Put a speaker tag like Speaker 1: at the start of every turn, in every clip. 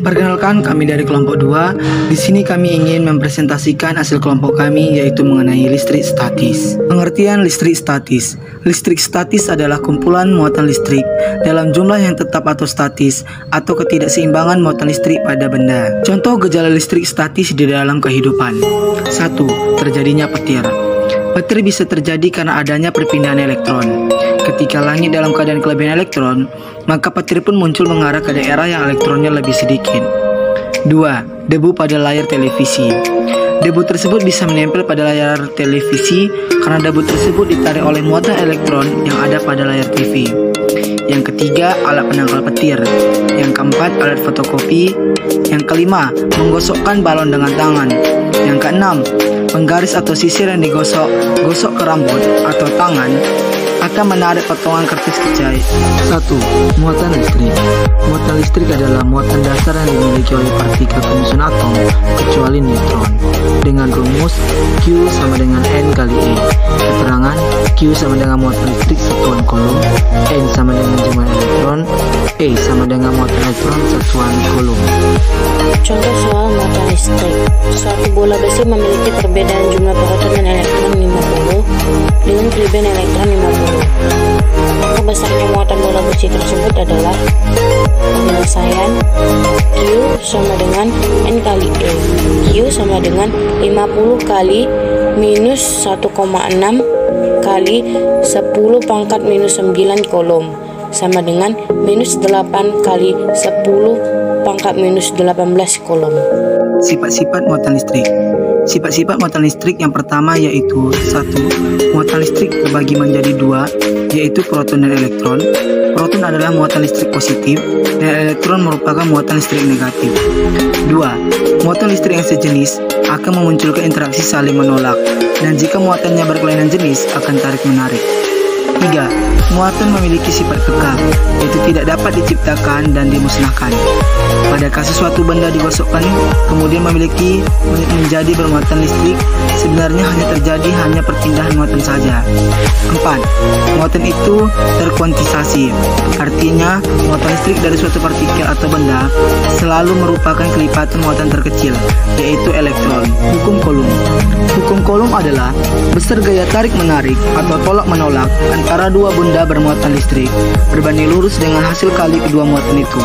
Speaker 1: Perkenalkan, kami dari kelompok 2. Di sini kami ingin mempresentasikan hasil kelompok kami, yaitu mengenai listrik statis. Pengertian listrik statis. Listrik statis adalah kumpulan muatan listrik dalam jumlah yang tetap atau statis, atau ketidakseimbangan muatan listrik pada benda. Contoh gejala listrik statis di dalam kehidupan. 1. Terjadinya petir. Petir bisa terjadi karena adanya perpindahan elektron. Ketika langit dalam keadaan kelebihan elektron, maka petir pun muncul mengarah ke daerah yang elektronnya lebih sedikit. 2. Debu pada layar televisi. Debu tersebut bisa menempel pada layar televisi karena debu tersebut ditarik oleh muatan elektron yang ada pada layar TV. Yang ketiga, alat penangkal petir. Yang keempat, alat fotokopi. Yang kelima, menggosokkan balon dengan tangan. Yang keenam, penggaris atau sisir yang gosok ke rambut atau tangan akan menarik potongan kertas kecil. 1. Muatan listrik. Muatan listrik adalah muatan dasar yang dimiliki oleh partikel penyusun atom kecuali neutron, dengan rumus Q sama dengan N kali E. Keterangan: Q sama dengan muatan listrik satuan kolom, N sama dengan jumlah elektron, E sama dengan muatan elektron satuan kolom.
Speaker 2: Contoh soal muatan listrik. Suatu bola besi memiliki perbedaan jumlah proton dan elektron 50 dengan kelebihan elektron 50. Maka besarnya muatan bola besi tersebut adalah penyelesaian Q sama dengan N kali E. Q sama dengan 50 kali minus 1,6 kali 10 pangkat minus 9 kolom sama dengan minus 8 kali 10 pangkat minus 18 kolom.
Speaker 1: Sifat-sifat muatan listrik. Sifat-sifat muatan listrik yang pertama yaitu 1. Muatan listrik terbagi menjadi 2, yaitu proton dan elektron. Proton adalah muatan listrik positif dan elektron merupakan muatan listrik negatif. 2. Muatan listrik yang sejenis akan memunculkan interaksi saling menolak, dan jika muatannya berkelainan jenis akan tarik-menarik. 3. Muatan memiliki sifat kekal, yaitu tidak dapat diciptakan dan dimusnahkan. Pada kasus suatu benda digosokkan kemudian menjadi bermuatan listrik, sebenarnya hanya perpindahan muatan saja. 4. Muatan itu terkuantisasi, artinya muatan listrik dari suatu partikel atau benda selalu merupakan kelipatan muatan terkecil, yaitu elektron. Hukum Coulomb. Hukum Coulomb adalah besar gaya tarik-menarik atau tolak-menolak antara dua benda bermuatan listrik berbanding lurus dengan hasil kali kedua muatan itu,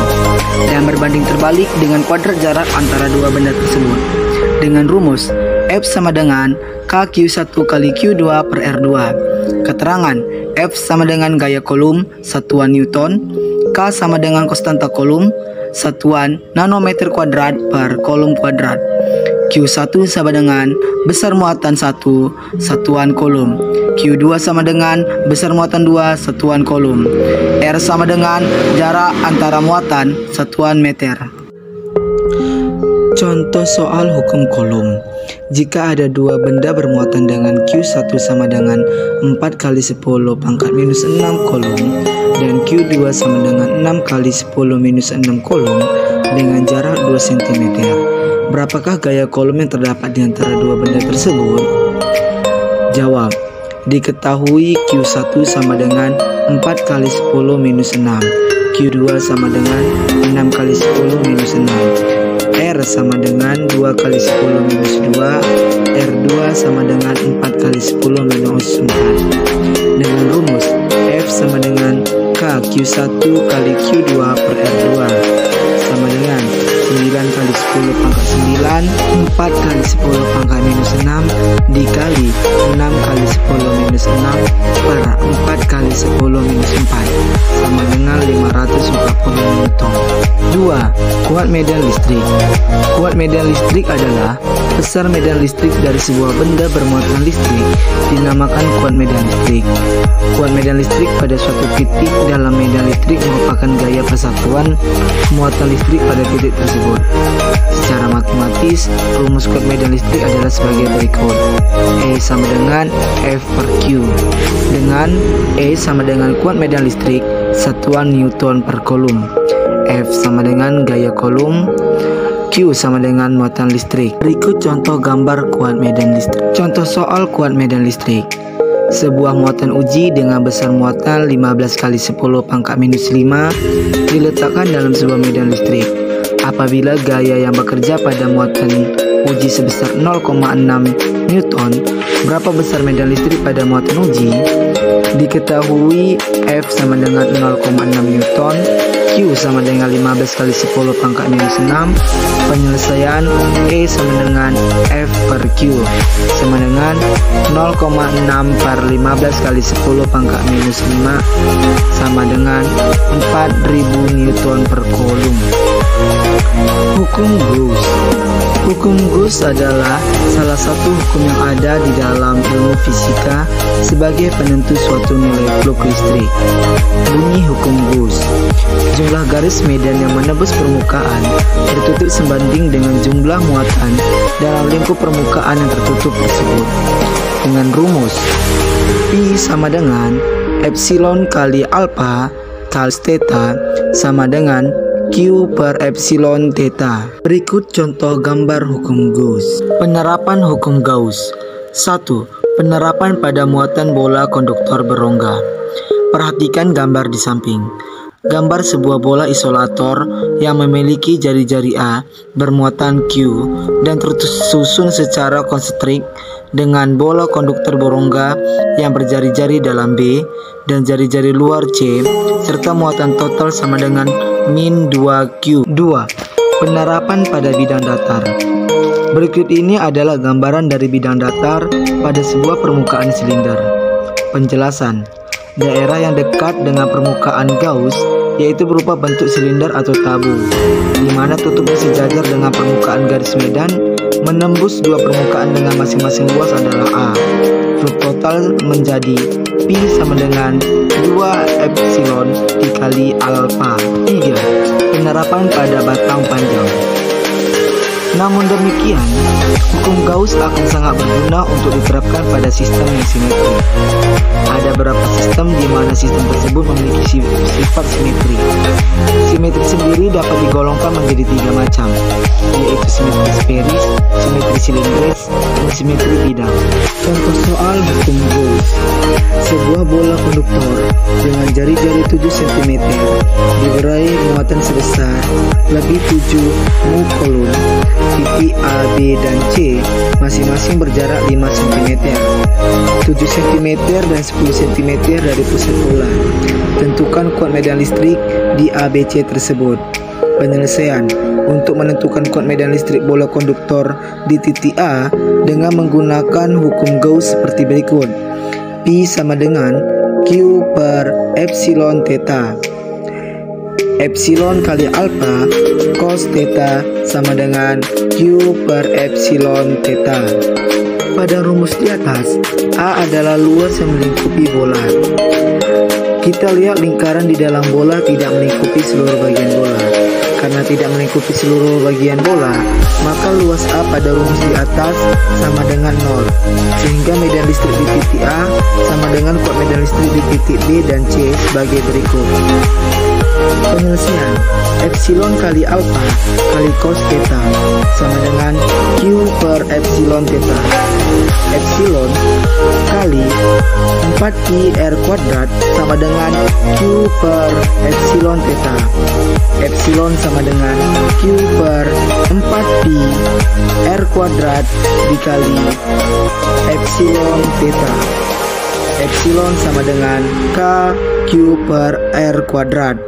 Speaker 1: dan berbanding terbalik dengan kuadrat jarak antara dua benda tersebut, dengan rumus F sama dengan KQ1 kali Q2 per R2. Keterangan: F sama dengan gaya Coulomb satuan Newton, K sama dengan konstanta Coulomb satuan nanometer kuadrat per kolom kuadrat, Q1 sama dengan besar muatan 1 satuan kolom, Q2 sama dengan besar muatan 2 satuan kolom, R sama dengan jarak antara muatan satuan meter. Contoh soal hukum Coulomb. Jika ada dua benda bermuatan dengan Q1 sama dengan 4 kali 10 pangkat minus 6 kolom dan Q2 sama dengan 6 kali 10 minus 6 kolom dengan jarak 2 cm, berapakah gaya Coulomb yang terdapat di antara dua benda tersebut? Jawab: diketahui Q1 sama dengan 4 kali 10 minus 6, Q2 sama dengan 6 kali 10 minus 6, R sama dengan 2 kali 10 minus 2, R2 sama dengan 4 kali 10 minus 4. Dengan rumus F sama dengan KQ1 kali Q2 per R2 sama dengan 9 kali 10 pangkat 9, 4 kali 10 pangkat minus 6 dikali 6 kali 10 minus 6 per 4 kali 10 minus 4 sama dengan 540 Newton. 2. Kuat medan listrik. Kuat medan listrik adalah besar medan listrik dari sebuah benda bermuatan listrik dinamakan kuat medan listrik. Kuat medan listrik pada suatu titik dalam medan listrik merupakan gaya persatuan muatan listrik pada titik tersebut. Secara matematis, rumus kuat medan listrik adalah sebagai berikut: E sama dengan F per Q, dengan E sama dengan kuat medan listrik satuan Newton per kolom, F sama dengan gaya Coulomb, Q sama dengan muatan listrik. Berikut contoh gambar kuat medan listrik. Contoh soal kuat medan listrik. Sebuah muatan uji dengan besar muatan 15 kali 10 pangkat minus 5 diletakkan dalam sebuah medan listrik. Apabila gaya yang bekerja pada muatan uji sebesar 0,6 Newton, berapa besar medan listrik pada muatan uji? Diketahui F sama dengan 0,6 Newton, Q sama dengan 15 kali 10 pangkat minus 6, penyelesaian E sama dengan F per Q sama dengan 0,6 per 15 kali 10 pangkat minus 5 sama dengan 4000 Newton per kolom. Hukum Gauss. Hukum Gauss adalah salah satu hukum yang ada di dalam ilmu fisika sebagai penentu suatu nilai flux listrik. Bunyi hukum Gauss: jumlah garis medan yang menembus permukaan tertutup sebanding dengan jumlah muatan dalam lingkup permukaan yang tertutup tersebut. Dengan rumus Pi sama dengan epsilon kali alpha kali theta sama dengan Q per epsilon theta. Berikut contoh gambar hukum Gauss. Penerapan hukum Gauss. 1. Penerapan pada muatan bola konduktor berongga. Perhatikan gambar di samping. Gambar sebuah bola isolator yang memiliki jari-jari A bermuatan Q dan tersusun secara konsentrik dengan bola konduktor berongga yang berjari-jari dalam B dan jari-jari luar C serta muatan total sama dengan min 2Q. 2. Penerapan pada bidang datar. Berikut ini adalah gambaran dari bidang datar pada sebuah permukaan silinder. Penjelasan: daerah yang dekat dengan permukaan Gauss yaitu berupa bentuk silinder atau tabu, di mana tutupnya sejajar dengan permukaan garis medan menembus dua permukaan dengan masing-masing luas adalah A. Flux total menjadi Pi sama dengan 2 epsilon dikali alpha. 3. Penerapan pada batang panjang. Namun demikian, hukum Gauss akan sangat berguna untuk diterapkan pada sistem yang simetri. Ada beberapa sistem di mana sistem tersebut memiliki sifat simetri. Simetri sendiri dapat digolongkan menjadi 3 macam, yaitu simetri sferis, simetri silindris, dan simetri bidang. Contoh soal hukum Gauss: sebuah bola konduktor dengan jari-jari 7 cm diberai muatan sebesar lebih 7 mu kolom. Titik A, B, dan C masing-masing berjarak 5 cm, 7 cm dan 10 cm dari pusat bola. Tentukan kuat medan listrik di ABC tersebut. Penyelesaian: untuk menentukan kuat medan listrik bola konduktor di titik A dengan menggunakan hukum Gauss seperti berikut. Pi sama dengan Q per epsilon theta. Epsilon kali alpha cos theta sama dengan Q per epsilon theta. Pada rumus di atas, A adalah luas yang melingkupi bola. Kita lihat lingkaran di dalam bola tidak melingkupi seluruh bagian bola. Karena tidak melingkupi seluruh bagian bola, maka luas A pada rumus di atas sama dengan 0. Sehingga medan listrik di titik A sama dengan kuat medan listrik di titik B dan C sebagai berikut. Penyelesaian: epsilon kali alpha kali cos theta sama dengan Q per epsilon theta. Epsilon kali 4pi r kuadrat sama dengan Q per epsilon theta. Epsilon sama dengan Q per 4pi r kuadrat dikali epsilon theta. Epsilon sama dengan K Q per r kuadrat.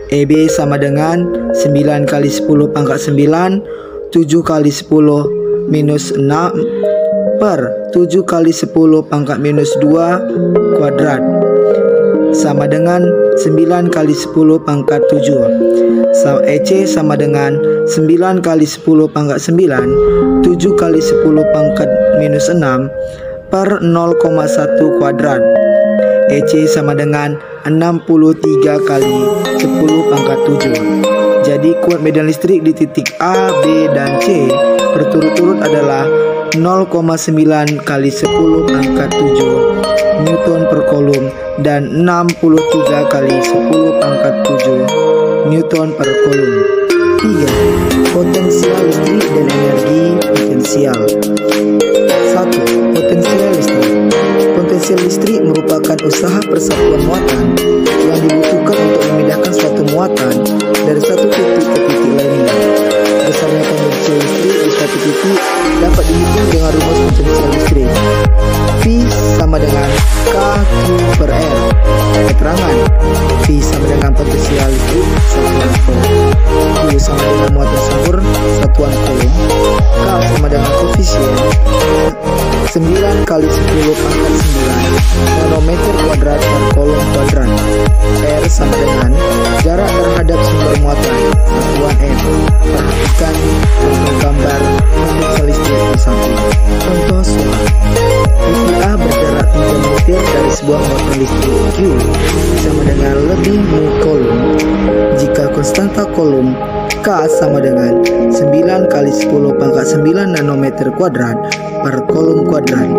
Speaker 1: EB sama dengan 9 kali 10 pangkat 9 7 kali 10 minus 6 per 7 kali 10 pangkat minus 2 kuadrat sama dengan 9 kali 10 pangkat 7. EC sama dengan 9 kali 10 pangkat 9 7 kali 10 pangkat minus 6 per 0,1 kuadrat. EC sama dengan 63 kali 10 pangkat 7. Jadi kuat medan listrik di titik A, B, dan C berturut-turut adalah 0,9 kali 10 pangkat 7 Newton per kolom dan 63 kali 10 pangkat 7 Newton per kolom. 3. Potensial listrik dan energi potensial. 1. Potensial listrik. Potensial listrik merupakan usaha persatuan muatan yang dibutuhkan untuk memindahkan suatu muatan dari satu titik ke titik lainnya. 9 kali 10 pangkat 9 nanometer kuadrat per kolom kuadrat. R sama dengan jarak terhadap sumber muatan satuan M. Perhatikan contoh gambar potensial listrik di samping. Contoh soal. Titik A berjarak 3 meter dari sebuah muatan listrik Q sama dengan lebih mu kolom jika konstanta kolom K sama dengan 9 kali 10 pangkat 9 nanometer kuadrat per kolom kuadrat.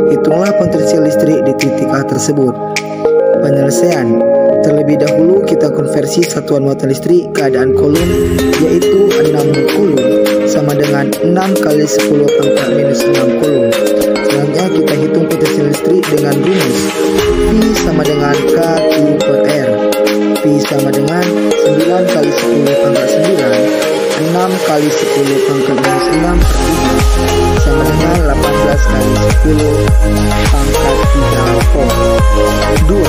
Speaker 1: Hitunglah potensial listrik di titik A tersebut. Penyelesaian. Terlebih dahulu kita konversi satuan muatan listrik keadaan kolom, yaitu 6 mu kolom sama dengan 6 kali 10 pangkat minus 6 kolom. Selanjutnya kita hitung potensial listrik dengan rumus P sama dengan KQ per R. P sama dengan 9 kali 10 pangkat 9 6 kali 10 pangkat minus 6 per 3 sama dengan 18 kali 10 pangkat 3 volt. 2.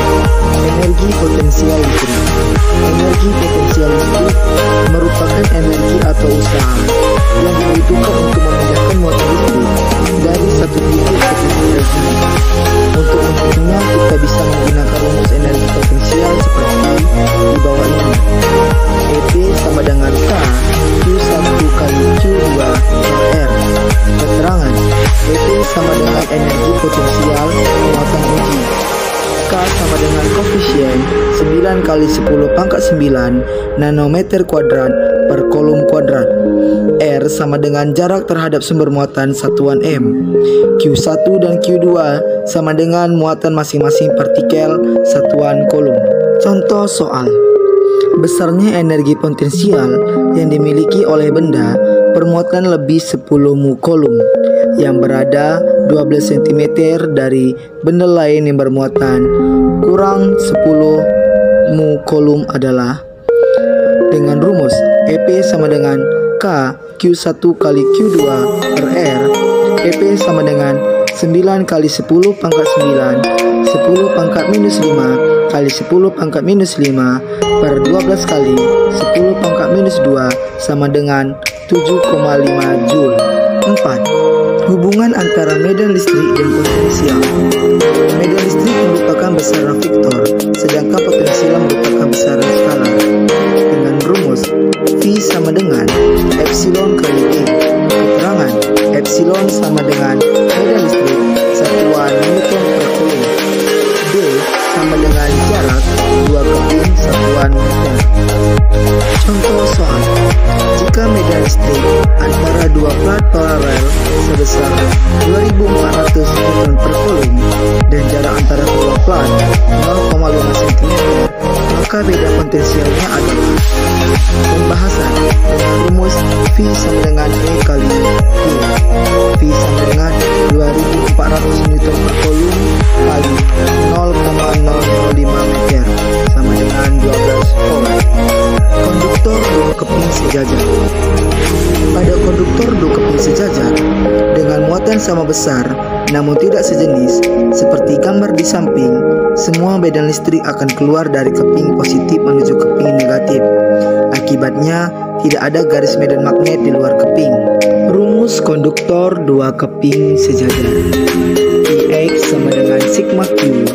Speaker 1: Energi potensial listrik. Energi potensial listrik merupakan energi atau usaha yang dibutuhkan untuk memindahkan muatan listrik dari satu titik ke titik lainnya. Untuk menghitungnya kita bisa menggunakan rumus energi potensial seperti di bawah ini. EP sama dengan K Q1 kali Q2 per R. Keterangan. EP sama dengan energi potensial muatan uji. K sama dengan koefisien 9 kali 10 pangkat 9 nanometer kuadrat per kolom kuadrat. R sama dengan jarak terhadap sumber muatan satuan M. Q1 dan Q2 sama dengan muatan masing-masing partikel satuan kolom. Contoh soal. Besarnya energi potensial yang dimiliki oleh benda bermuatan lebih 10 mu kolom yang berada 12 cm dari benda lain yang bermuatan kurang 10 mu kolom adalah. Dengan rumus EP sama dengan K Q1 kali Q2 per R. EP sama dengan 9 kali 10 pangkat 9 10 pangkat minus 5 kali 10 pangkat minus 5 per 12 kali 10 pangkat minus 2 sama dengan 7,5 Joule. 4. Hubungan antara medan listrik dan potensial. Medan listrik merupakan besaran vektor, sedangkan potensial merupakan besaran skalar. Dengan rumus V sama dengan epsilon kali E. Keterangan. Epsilon sama dengan medan listrik satuan Newton per kolom. D sama dengan jarak 2 keping satuan meter. Contoh soal. Jika medan listrik antara dua plat paralel sebesar 2400 Newton per kolom dan jarak antara kedua plat 0,5 cm, maka beda potensialnya adalah. Pembahasan dengan rumus V sama dengan E kali E. V sama dengan 2400 Newton per kolom kali 0,005 meter sama dengan 12 volt. Konduktor dua keping sejajar. Pada konduktor dua keping sejajar dengan muatan sama besar namun tidak sejenis seperti gambar di samping, semua medan listrik akan keluar dari keping positif menuju keping negatif. Akibatnya tidak ada garis medan magnet di luar keping. Rumus konduktor dua keping sejajar. Ix sama dengan sigma Q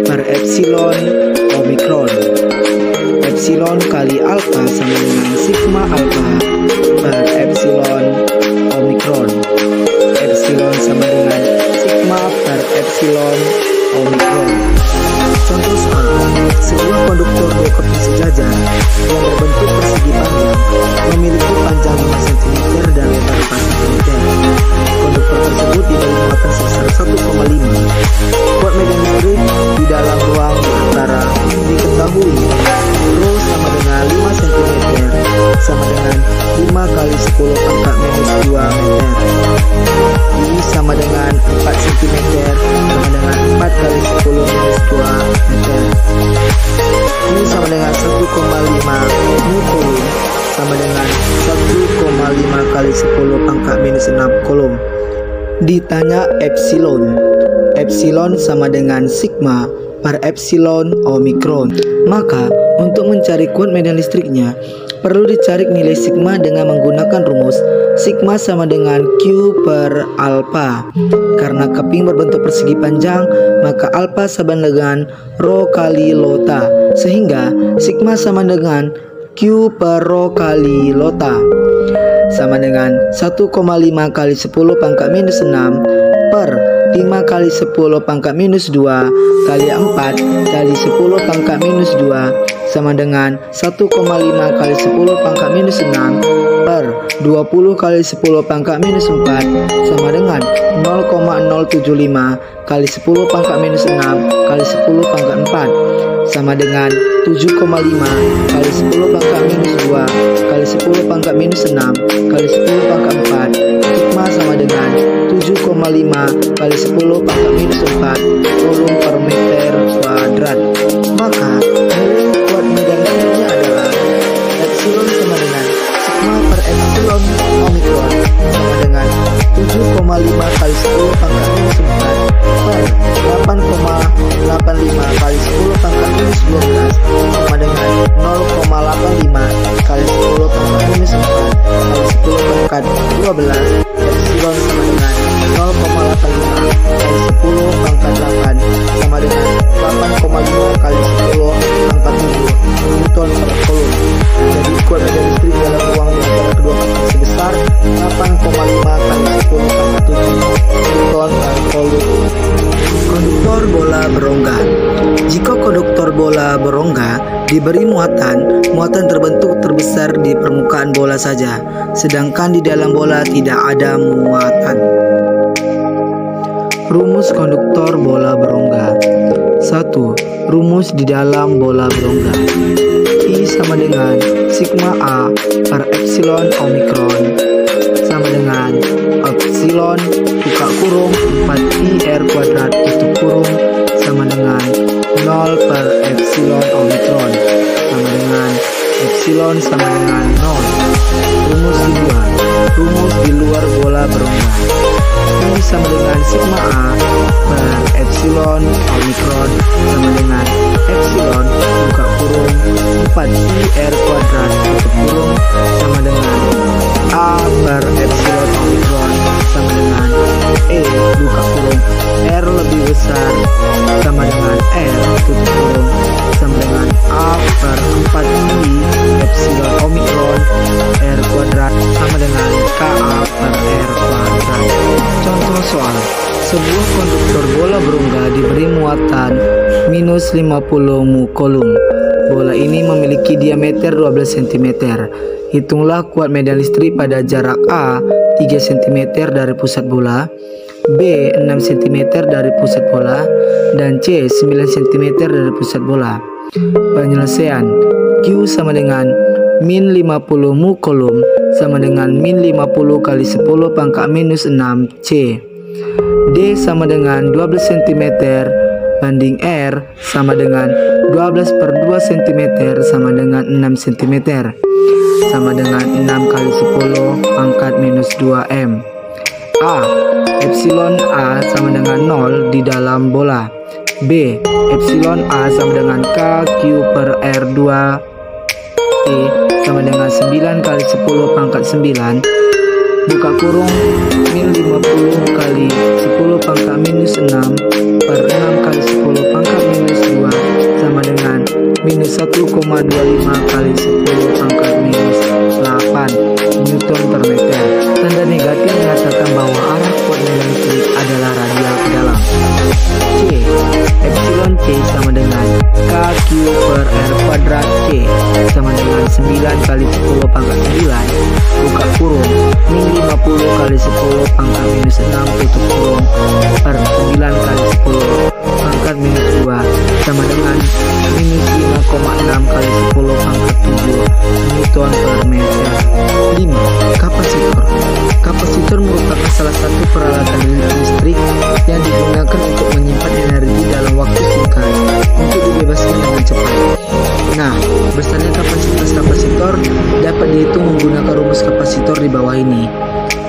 Speaker 1: per epsilon omikron. Epsilon kali alpha sama dengan sigma alpha per epsilon omikron. Epsilon sama dengan sigma per epsilon omikron. Contoh soal. Sebuah konduktor dua keping sejajar yang berbentuk persegi panjang memiliki panjang 5 cm dan lebar 4 cm. Konduktor tersebut diberi muatan sebesar 1,5. Kuat medan listrik di dalam ruang antara diketahui. Rho sama dengan 5 cm sama dengan 5 kali 10 pangkat minus 2 meter. I sama dengan 4 cm sama dengan 4 kali 10 minus 2 meter. Ini sama dengan 1,5 mu kolom sama dengan 1,5 kali 10 pangkat minus 6 kolom. Ditanya epsilon. Epsilon sama dengan sigma per epsilon omikron. Maka untuk mencari kuat medan listriknya, Perlu dicari nilai sigma dengan menggunakan rumus sigma sama dengan Q per alpha. Karena cupping berbentuk persegi panjang, maka alpha sama dengan rho kali lota, sehingga sigma sama dengan Q per rho kali lota sama dengan 1,5 kali 10 pangkat minus 6 per 5 kali 10 pangkat minus 2 kali 4 kali 10 pangkat minus 2 sama dengan 1,5 kali 10 pangkat minus 6 per 20 kali 10 pangkat minus 4 sama dengan 0,075 kali 10 pangkat minus 6 kali 10 pangkat 4 sama dengan 7,5 kali 10 pangkat minus 2 kali 10 pangkat minus 6 kali 10 pangkat 4. Sigma sama dengan 7,5 kali 10 pangkat minus 4 kolom per meter kuadrat. Maka nilai kuat medan listriknya adalah epsilon sama dengan sigma per epsilon omikron sama dengan 7,5 kali 10 pangkat minus 4 per 8,85 kali 10 pangkat minus 12 sama dengan 0,85 kali 10 pangkat minus 4 kali 10 pangkat 12. Epsilon sama dengan 0,85 kali 10 pangkat 8 sama dengan 8,5 kali 10 pangkat 7 Newton per kolom. Jadi kuat medan listrik dalam ruang di antara kedua pangkat sebesar 8,5 kali 10 pangkat 7 Newton per kolom. Konduktor bola berongga. Jika konduktor bola berongga diberi muatan terbentuk terbesar di permukaan bola saja, sedangkan di dalam bola tidak ada muatan. Rumus konduktor bola berongga. 1. Rumus di dalam bola berongga. I sama dengan sigma A per epsilon omikron sama dengan epsilon buka kurung 4 kuadrat tutup kurung sama dengan 0 per epsilon omikron sama dengan epsilon sama dengan 0. Rumus kedua, rumus di luar bola berongga. I sama dengan sigma A per epsilon omikron sama dengan epsilon buka kurung 4 kuadrat tutup kurung sama dengan A per epsilon omikron sama dengan buka kurung R lebih besar sama dengan R tutup kurung sama dengan A per 4 epsilon omikron R kuadrat sama dengan KA per R kuadrat. Contoh soal, sebuah konduktor bola berongga diberi muatan minus 50 mu kolom. Bola ini memiliki diameter 12 cm. Hitunglah kuat medan listrik pada jarak A 3 cm dari pusat bola, B 6 cm dari pusat bola, dan C 9 cm dari pusat bola. Penyelesaian, Q sama dengan min 50 mu kolom sama dengan min 50 kali 10 pangkat minus 6 C. D sama dengan 12 cm banding R sama dengan 12 per 2 cm sama dengan 6 cm sama dengan 6 kali 10 pangkat minus 2 M. A. Epsilon A sama dengan 0 di dalam bola. B. Epsilon A sama dengan K Q per R2 T sama dengan 9 kali 10 pangkat 9 buka kurung min 50 kali 10 pangkat minus 6 per 6 kali 10 pangkat minus 2 sama dengan minus 1,25 kali 10 pangkat minus 8 Newton per meter. Tanda negatif mengatakan bahwa arah kuat medan listrik adalah radial ke dalam. C. Epsilon C sama dengan KQ per R kuadrat C sama dengan 9 kali 10 pangkat 9 buka kurung min 50 kali 10 pangkat minus 6 tutup kurung per 9 kali 10 pangkat minus 2 sama dengan minus 5,6 kali 10 pangkat 7 Newton per meter. 5. Kapasitor. Kapasitor merupakan salah satu peralatan listrik yang digunakan untuk menyimpan energi dalam waktu singkat untuk dibebaskan dengan cepat. Nah, besarnya kapasitas kapasitor dapat dihitung menggunakan rumus kapasitor di bawah ini.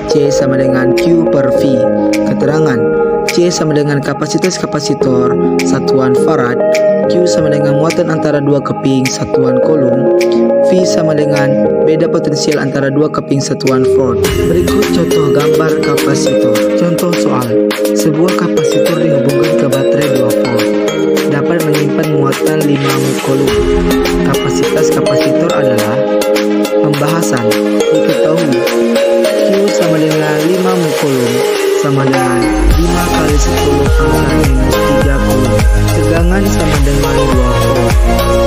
Speaker 1: C sama dengan Q per V. Keterangan, C sama dengan kapasitas kapasitor satuan farad, Q sama dengan muatan antara dua keping satuan kolom, V sama dengan beda potensial antara dua keping satuan volt. Berikut contoh gambar kapasitor. Contoh soal, sebuah kapasitor dihubungkan ke baterai 2 volt, dapat menyimpan muatan 5 mho kolom. Kapasitas kapasitor adalah pembahasan. Diketahui Q sama dengan 5 mho kolom sama dengan 5 kali 10 pangkat minus 3 kolom. Tegangan sama dengan 2 volt.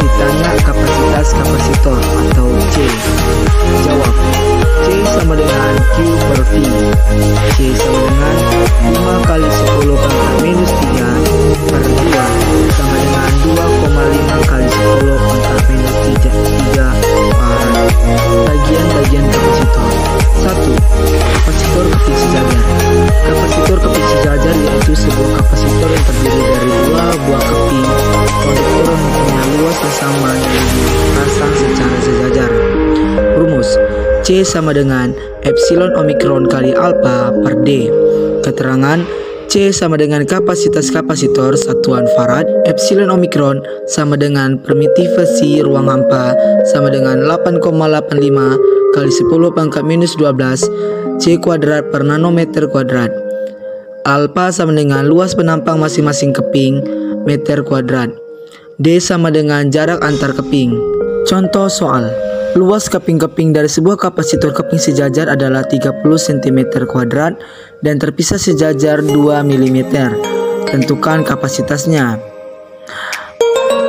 Speaker 1: Ditanya kapasitas kapasitor atau C. Jawab, C sama dengan Q per V. C sama dengan 5 kali 10 pangkat minus 3 per 2 sama dengan 2,5 kali 10 pangkat minus 3 farad. Bagian-bagian kapasitor. 1. Kapasitor keping sejajar. Kapasitor keping sejajar yaitu sebuah kapasitor yang terdiri dari dua buah keping konduktor yang mempunyai luas yang sama dan dipasang secara sejajar. Rumus, C sama dengan epsilon omikron kali alpha per D. Keterangan, C sama dengan kapasitas kapasitor satuan farad, epsilon omikron sama dengan permitivasi ruang hampa sama dengan 8,85 kali 10 pangkat minus 12 C kuadrat per nanometer kuadrat. Alpha sama dengan luas penampang masing-masing keping meter kuadrat. D sama dengan jarak antar keping. Contoh soal, luas keping-keping dari sebuah kapasitor keping sejajar adalah 30 cm kuadrat dan terpisah sejajar 2 mm. Tentukan kapasitasnya.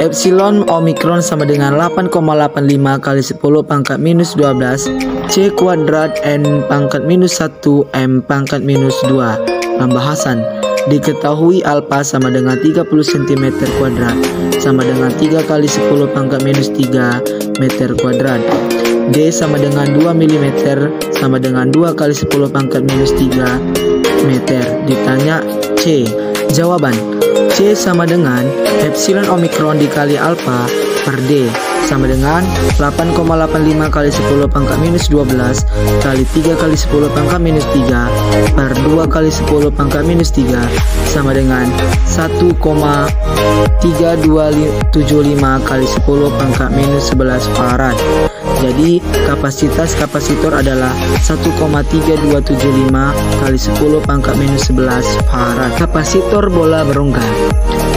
Speaker 1: Epsilon omikron sama dengan 8,85 kali 10 pangkat minus 12 C kuadrat N pangkat minus 1 M pangkat minus 2. Pembahasan. Diketahui alpha sama dengan 30 cm kuadrat sama dengan 3 kali 10 pangkat minus 3 meter kuadrat. D sama dengan 2 mm sama dengan 2 kali 10 pangkat minus 3 meter. Ditanya C. Jawaban, C sama dengan epsilon omikron dikali alpha per D sama dengan 8,85 kali 10 pangkat minus 12 kali 3 kali 10 pangkat minus 3 per 2 kali 10 pangkat minus 3 sama dengan 1,3275 kali 10 pangkat minus 11 farad. Jadi kapasitas kapasitor adalah 1,3275 kali 10 pangkat minus 11 farad. Kapasitor bola berongga.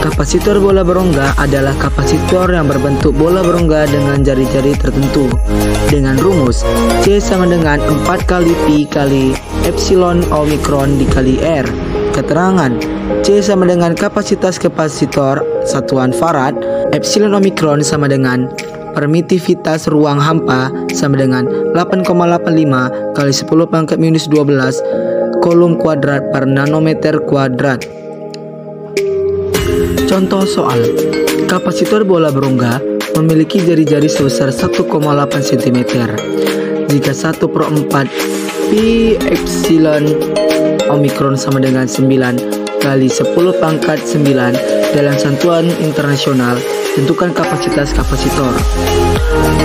Speaker 1: Kapasitor bola berongga adalah kapasitor yang berbentuk bola berongga dengan jari-jari tertentu. Dengan rumus C sama dengan 4 kali Pi kali epsilon omikron dikali R. Keterangan, C sama dengan kapasitas kapasitor satuan farad, epsilon omikron sama dengan permitivitas ruang hampa sama dengan 8,85 kali 10 pangkat minus 12 kolom kuadrat per nanometer kuadrat. Contoh soal, kapasitor bola berongga memiliki jari-jari sebesar 1,8 cm. Jika 1/4 Pi epsilon omikron sama dengan 9 kali 10 pangkat 9 dalam satuan internasional, tentukan kapasitas kapasitor.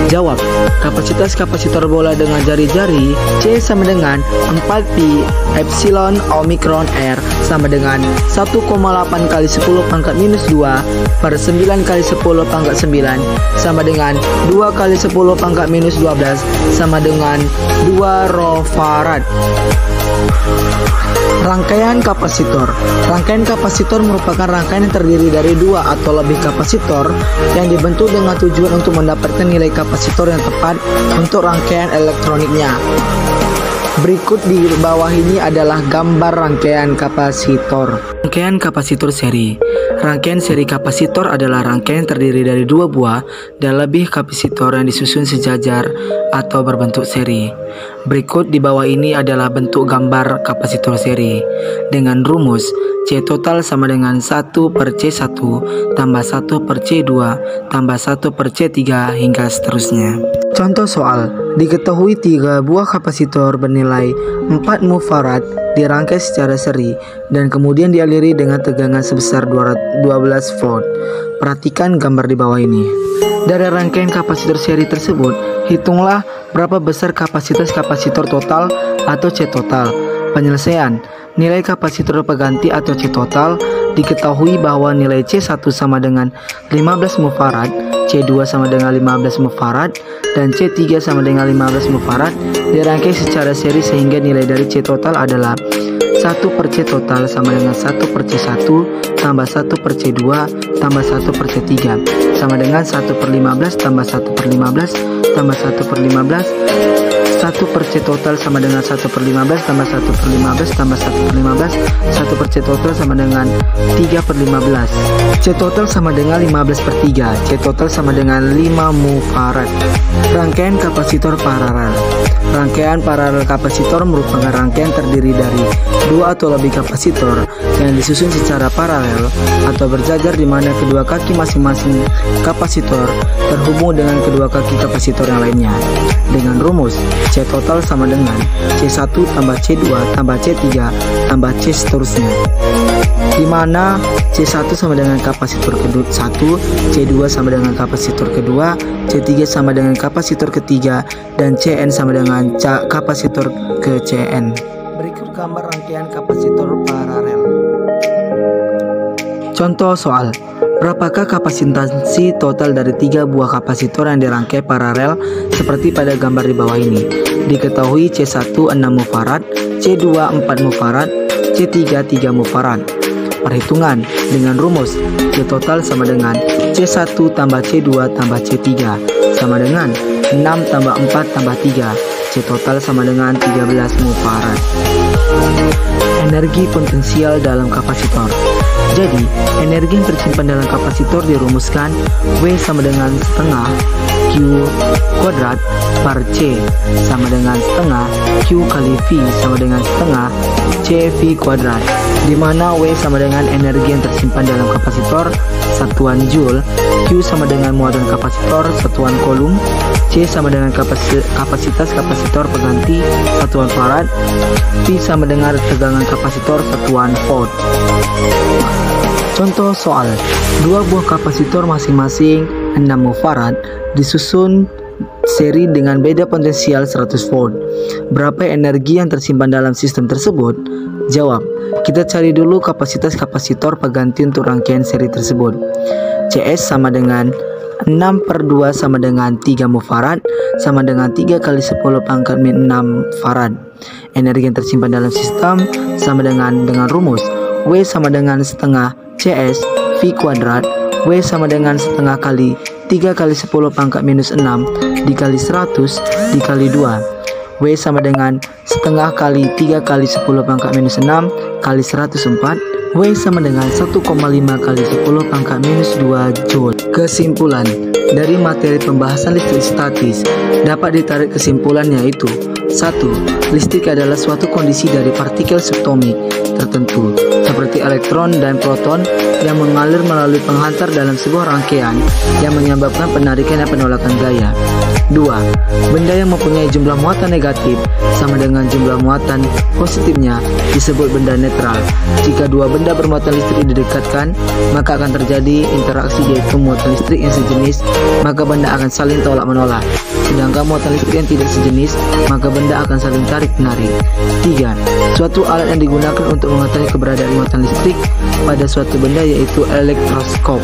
Speaker 1: Jawab, kapasitas kapasitor bola dengan jari-jari C sama dengan 4 Pi epsilon omikron R sama dengan 1,8 kali 10 pangkat minus 2 per 9 kali 10 pangkat 9 sama dengan 2 kali 10 pangkat minus 12 sama dengan 2 rho farad. Rangkaian kapasitor. Rangkaian kapasitor merupakan rangkaian yang terdiri dari dua atau lebih kapasitor yang dibentuk dengan tujuan untuk mendapatkan nilai kapasitor yang tepat untuk rangkaian elektroniknya. Berikut di bawah ini adalah gambar rangkaian kapasitor. Rangkaian kapasitor seri. Rangkaian seri kapasitor adalah rangkaian terdiri dari dua buah dan lebih kapasitor yang disusun sejajar atau berbentuk seri. Berikut di bawah ini adalah bentuk gambar kapasitor seri. Dengan rumus C total sama dengan 1 per C1 tambah 1 per C2 tambah 1 per C3 hingga seterusnya. Contoh soal, diketahui 3 buah kapasitor bernilai 4 mho farad dirangkai secara seri dan kemudian dialiri dengan tegangan sebesar 12 volt. Perhatikan gambar di bawah ini. Dari rangkaian kapasitor seri tersebut, hitunglah berapa besar kapasitas kapasitor total atau C total. Penyelesaian, Nilai kapasitor pengganti atau C total diketahui bahwa nilai C1 sama dengan 15 mF, C2 sama dengan 15 mF, dan C3 sama dengan 15 mF dirangkai secara seri sehingga nilai dari C total adalah 1 per C total sama dengan 1 per C1 tambah 1 per C2 tambah 1 per C3 sama dengan 1 per 15 tambah 1 per 15 tambah 1 per 15. 1 per C total sama dengan 1 per 15 tambah 1 per 15 tambah 1 per 15. 1 per C total sama dengan 3 per 15. C total sama dengan 15 per 3. C total sama dengan 5 mF. Rangkaian kapasitor paralel. Rangkaian paralel kapasitor merupakan rangkaian terdiri dari dua atau lebih kapasitor yang disusun secara paralel atau berjajar di mana kedua kaki masing-masing kapasitor terhubung dengan kedua kaki kapasitor yang lainnya. Dengan rumus C total sama dengan C1 tambah C2 tambah C3 tambah C seterusnya, di mana C1 sama dengan kapasitor kedua 1, C2 sama dengan kapasitor kedua, C3 sama dengan kapasitor ketiga, dan Cn sama dengan kapasitor ke Cn. Berikut gambar rangkaian kapasitor paralel. Contoh soal. Berapakah kapasitansi total dari 3 buah kapasitor yang dirangkai paralel seperti pada gambar di bawah ini? Diketahui C1 6 mF, C2 4 mF, C3 3 mF. Perhitungan dengan rumus C total sama dengan C1 tambah C2 tambah C3 sama dengan 6 tambah 4 tambah 3. C total sama dengan 13 mF. Energi potensial dalam kapasitor. Jadi, energi yang tersimpan dalam kapasitor dirumuskan W sama dengan setengah Q kuadrat per C sama dengan setengah Q kali V sama dengan setengah CV kuadrat, di mana W sama dengan energi yang tersimpan dalam kapasitor satuan Joule, Q sama dengan muatan kapasitor satuan Coulomb, C sama dengan kapasitas kapasitor pengganti satuan Farad, V sama dengan tegangan kapasitor satuan Volt. Contoh soal. Dua buah kapasitor masing-masing 6 mF disusun seri dengan beda potensial 100 volt. Berapa energi yang tersimpan dalam sistem tersebut? Jawab. Kita cari dulu kapasitas kapasitor pengganti untuk rangkaian seri tersebut. CS sama dengan 6 per 2 sama dengan 3 mF sama dengan 3 kali 10 pangkat min 6 farad. Energi yang tersimpan dalam sistem sama dengan rumus W sama dengan setengah CS V kuadrat, W sama dengan setengah kali 3 kali 10 pangkat minus 6 dikali 100 dikali 2. W sama dengan setengah kali 3 kali 10 pangkat minus 6 kali 104. W sama dengan 1,5 kali 10 pangkat minus 2 Joule. Kesimpulan dari materi pembahasan listrik statis dapat ditarik kesimpulan yaitu 1. Listrik adalah suatu kondisi dari partikel subatomik tertentu seperti elektron dan proton yang mengalir melalui penghantar dalam sebuah rangkaian yang menyebabkan penarikan dan penolakan gaya. 2. Benda yang mempunyai jumlah muatan negatif sama dengan jumlah muatan positifnya disebut benda netral. Jika dua benda bermuatan listrik didekatkan, maka akan terjadi interaksi yaitu muatan listrik yang sejenis, maka benda akan saling tolak-menolak. Sedangkan muatan listrik yang tidak sejenis, maka benda akan saling tarik-menarik. 3. Suatu alat yang digunakan untuk mengetahui keberadaan muatan listrik pada suatu benda yaitu elektroskop.